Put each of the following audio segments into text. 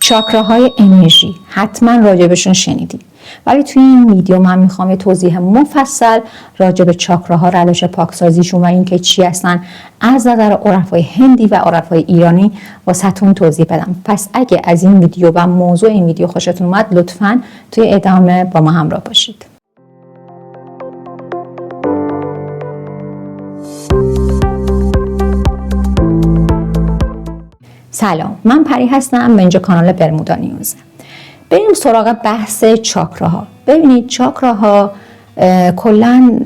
چاکراهای انرژی حتما راجبشون شنیدی، ولی توی این ویدیو من میخوام یه توضیح مفصل راجب چاکراها، روش پاکسازیشون و اینکه چی هستن از نظر عرفای هندی و عرفای ایرانی واسهتون توضیح بدم. پس اگه از این ویدیو و موضوع این ویدیو خوشتون اومد لطفاً توی ادامه با ما همراه باشید. سلام، من پری هستم، به اینجا کانال برمودا نیوزه. بریم سراغ بحث چاکراها. ببینید چاکراها کلاً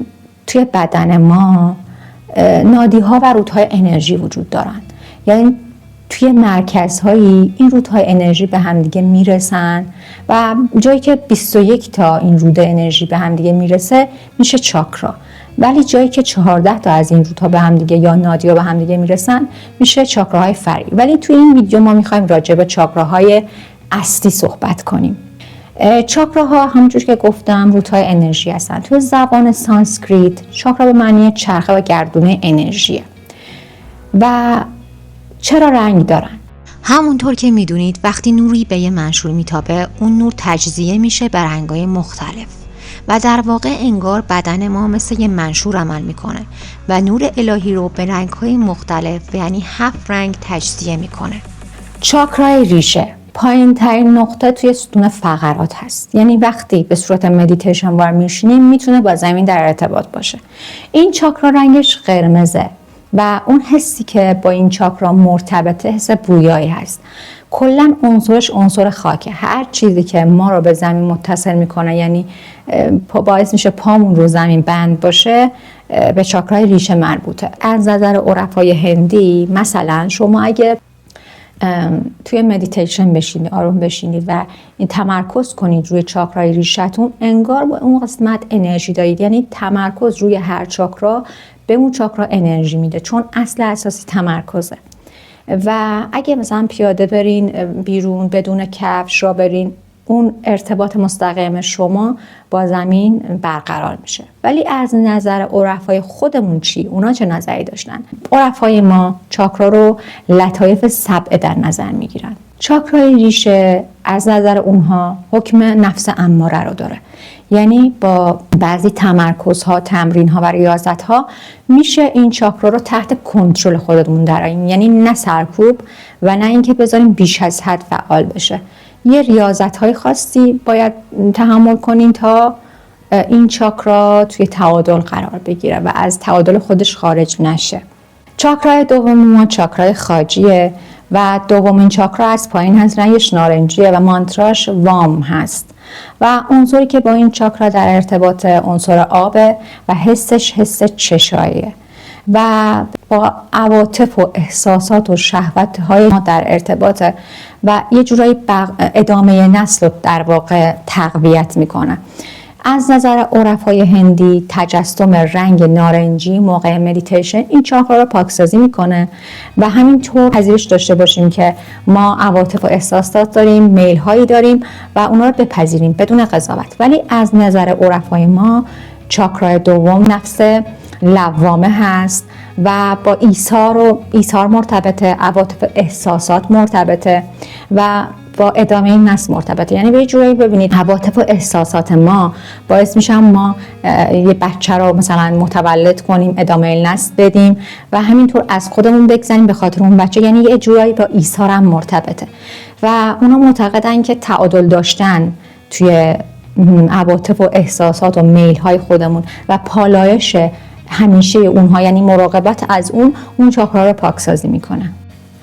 توی بدن ما نادیها و رودهای انرژی وجود دارن، یعنی توی مرکزهایی این رودهای انرژی به هم دیگه میرسن و جایی که 21 تا این رود انرژی به هم دیگه میرسه میشه چاکرا، ولی جایی که 14 تا از این رودها به هم دیگه یا نادی‌ها به هم دیگه میرسن میشه چاکراهای فرعی. ولی توی این ویدیو ما میخوایم راجع به چاکراهای اصلی صحبت کنیم. چاکراها همونجور که گفتم رودهای انرژی هستن. توی زبان سانسکریت چاکرا به معنی چرخه و گردونه انرژیه. و چرا رنگ دارن؟ همونطور که میدونید وقتی نوری به یه منشور میتابه اون نور تجزیه میشه به رنگ‌های مختلف و در واقع انگار بدن ما مثل یه منشور عمل میکنه و نور الهی رو به رنگ‌های مختلف یعنی 7 رنگ تجزیه میکنه. چاکرای ریشه پایین ترین نقطه توی ستون فقرات هست، یعنی وقتی به صورت مدیتیشن وار میشینیم میتونه با زمین در ارتباط باشه. این چاکرا رنگش قرمزه و اون حسی که با این چاکرا مرتبطه حس بویایی هست. کلا عنصرش عنصر خاکه. هر چیزی که ما رو به زمین متصل میکنه، یعنی باعث میشه پامون رو زمین بند باشه، به چاکرای ریشه مربوطه. از نظر عرفای هندی مثلا شما اگه توی مدیتیشن بشینید، آروم بشینید و این تمرکز کنید روی چاکرای ریشتون، انگار با اون قسمت انرژی دارید، یعنی تمرکز روی هر چاکرا به اون چاکرا انرژی میده، چون اصل اساسی تمرکزه. و اگه مثلا پیاده برین بیرون بدون کفش را برین، اون ارتباط مستقیم شما با زمین برقرار میشه. ولی از نظر عرفای خودمون چی؟ اونا چه نظری داشتن؟ عرفای ما چاکرا رو لطایف 7 در نظر میگیرن. چاکرای ریشه از نظر اونها حکم نفس اماره رو داره، یعنی با بعضی تمرکزها، تمرینها و ریاضتها میشه این چاکرا رو تحت کنترل خودمون درآوریم، یعنی نه سرکوب و نه اینکه بذاریم بیش از حد فعال بشه. یه ریاضت‌های خاصی باید تحمل کنین تا این چاکرا توی تعادل قرار بگیره و از تعادل خودش خارج نشه. چاکرای دوم ما چاکرای خاجیه و دومین چاکرا از پایین هست، رنگش نارنجیه و مانتراش وام هست و عنصری که با این چاکرا در ارتباط عنصر آبه و حسش حس چشاییه و با عواطف و احساسات و شهوت‌های ما در ارتباطه و یه جورایی ادامه نسل رو در واقع تقویت میکنه. از نظر عرفای هندی تجسم رنگ نارنجی موقع مدیتیشن این چاکرا رو پاکسازی میکنه و همینطور پذیرش داشته باشیم که ما عواطف و احساسات داریم، میل هایی داریم و اونا رو بپذیریم بدون قضاوت. ولی از نظر عرفای ما چاکرای دوم نفس لوامه هست و با ایثار مرتبطه، عواطف احساسات مرتبطه و با ادامه نسل مرتبطه. یعنی به جوری ببینید عواطف و احساسات ما باعث میشن ما یه بچه رو مثلا متولد کنیم، ادامه نسل بدیم و همینطور از خودمون بگذاریم به خاطر اون بچه، یعنی یه جورایی با ایثار هم مرتبطه و اونا معتقدن که تعادل داشتن توی عواطف و احساسات و میل های خودمون و پالایش همیشه اونها، یعنی مراقبت از اون چاکرا رو پاکسازی میکنه.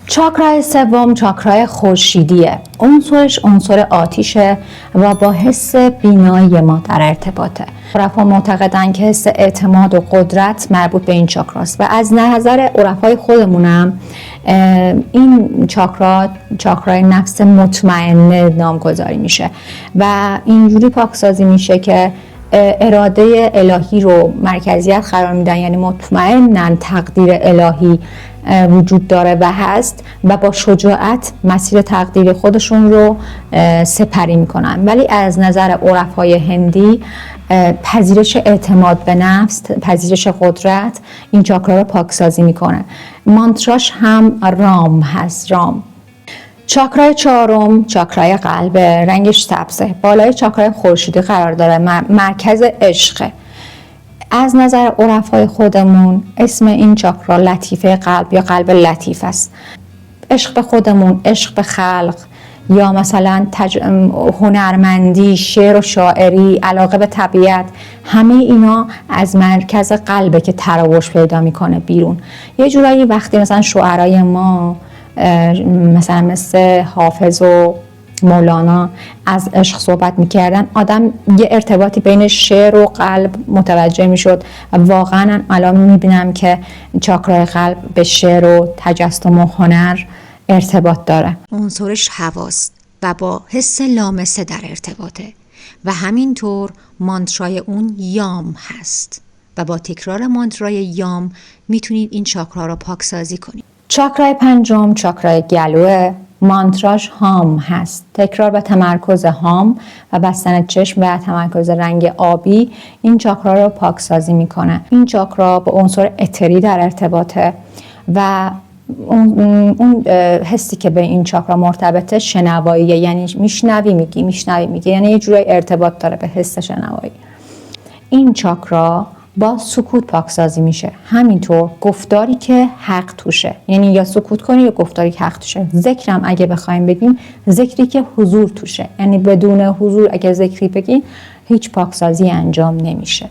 چاکرای سوم چاکرای خورشیدیه. عنصرش عنصر آتیشه و با حس بینایی ما در ارتباطه. عرفا معتقدن که حس اعتماد و قدرت مربوط به این چاکراست و از نظر عرفای خودمونم این چاکرای نفس مطمئنه نامگذاری میشه و اینجوری پاکسازی میشه که اراده الهی رو مرکزیت قرار میدن، یعنی مطمئنن تقدیر الهی وجود داره و هست و با شجاعت مسیر تقدیر خودشون رو سپری میکنن. ولی از نظر عرفای هندی پذیرش اعتماد به نفس، پذیرش قدرت این چاکرا رو پاکسازی میکنه. مانتراش هم رام هست. رام چاکرای چهارم چاکرای قلب، رنگش سبزه، بالای چاکرای خورشیدی قرار داره، مرکز عشقه. از نظر عرفای خودمون اسم این چاکرا لطیفه قلب یا قلب لطیف است. عشق به خودمون، عشق به خلق، یا مثلا هنرمندی، شعر و شاعری، علاقه به طبیعت، همه اینا از مرکز قلبه که تراوش پیدا میکنه بیرون. یه جورایی وقتی مثلا شاعرای ما مثلا مثل حافظ و مولانا از عشق صحبت میکردن، آدم یه ارتباطی بین شعر و قلب متوجه میشد و واقعا الان میبینم که چاکرای قلب به شعر و تجسم و هنر ارتباط داره. عنصرش هواست و با حس لامسه در ارتباطه و همینطور مانترای اون یام هست و با تکرار مانترای یام میتونید این چاکرا رو پاکسازی کنید. چاکرای پنجم چاکرای گلوه، مانتراش هام هست. تکرار و تمرکز هام و بستن چشم و تمرکز رنگ آبی این چاکرا رو پاکسازی میکنه. این چاکرا با عنصر اتری در ارتباطه و اون حسی که به این چاکرا مرتبطه شنواییه، یعنی میشنوی میگی، یعنی یه جورای ارتباط داره به حس شنوایی. این چاکرا با سکوت پاکسازی میشه. همینطور گفتاری که حق توشه، یعنی یا سکوت کنی یا گفتاری که حق توشه. ذکرم اگه بخوایم بگیم ذکری که حضور توشه، یعنی بدون حضور اگه ذکری بگیم هیچ پاکسازی انجام نمیشه.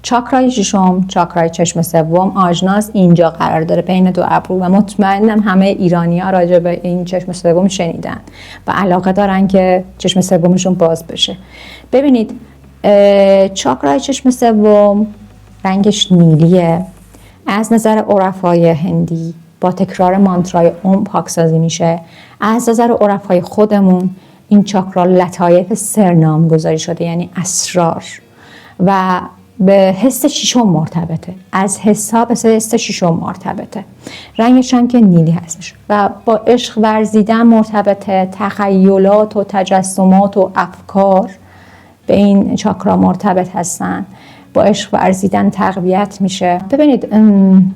چاکرای ششم چاکرای چشم سوم آجناس اینجا قرار داره بین دو ابرو و مطمئنم همه ایرانی‌ها راجع به این چشم سوم شنیدن و علاقه دارن که چشم سومشون باز بشه. ببینید چاکرای چشم سوم رنگش نیلیه. از نظر عرفای هندی با تکرار مانترای اوم پاکسازی میشه. از نظر عرفای خودمون این چاکرا لطایف سرنام گذاری شده، یعنی اسرار، و به حس ششم مرتبطه. از حساب به حس ششم مرتبطه. رنگش هم که نیلی هستش و با عشق ورزیدن مرتبطه. تخیلات و تجسمات و افکار به این چاکرا مرتبط هستن. با عشق ورزیدن تقویت میشه. ببینید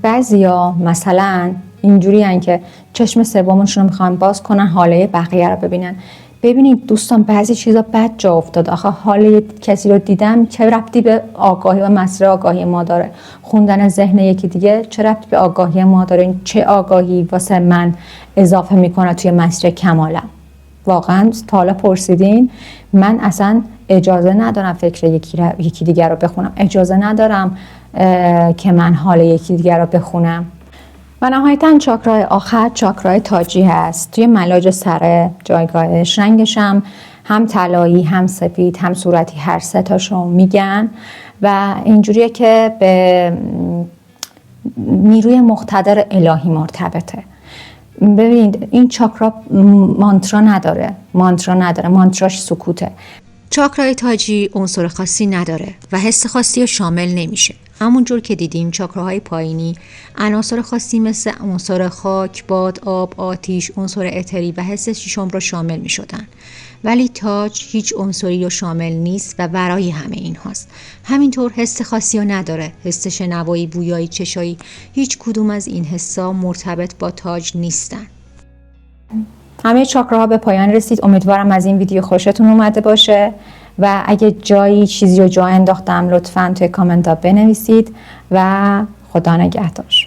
بعضیا مثلا اینجوری هن که چشم سومشون رو میخوان باز کنن حاله بقیه رو ببینن. ببینید دوستان بعضی چیزا بد جا افتاد. آخه حال کسی رو دیدم چه ربطی به آگاهی و مسیر آگاهی ما داره؟ خوندن ذهن یکی دیگه چه ربطی به آگاهی ما داره؟ چه آگاهی واسه من اضافه میکنه توی مسیر کمالم؟ واقعا تا حالا پرسیدین؟ من اصلا اجازه ندارم فکر یکی دیگر رو بخونم، اجازه ندارم که من حال یکی دیگر رو بخونم. و نهایتاً چاکرای آخر چاکرای تاجی هست. توی ملاج سر جایگاهش، رنگش هم طلایی هم سفید هم صورتی، هر سه تاشو میگن و اینجوریه که به نیروی مقتدر الهی مرتبطه. ببینید این چاکرا مانترا نداره، مانتراش سکوته. چاکرای تاجی عنصر خاصی نداره و حس خاصی رو شامل نمیشه. همونجور که دیدیم چاکراهای پایینی عناصر خاصی مثل عنصر خاک، باد، آب، آتیش، عنصر اتری و حس ششم رو شامل می شدن. ولی تاج هیچ عنصری رو شامل نیست و ورای همه این هاست. همینطور حس خاصی رو نداره. حس شنوایی، بویایی، چشایی، هیچ کدوم از این حسا مرتبط با تاج نیستن. همه چاکراها به پایان رسید. امیدوارم از این ویدیو خوشتون اومده باشه و اگه جایی چیزی رو جا انداختم لطفاً توی کامنت ها بنویسید و خدا نگهدار.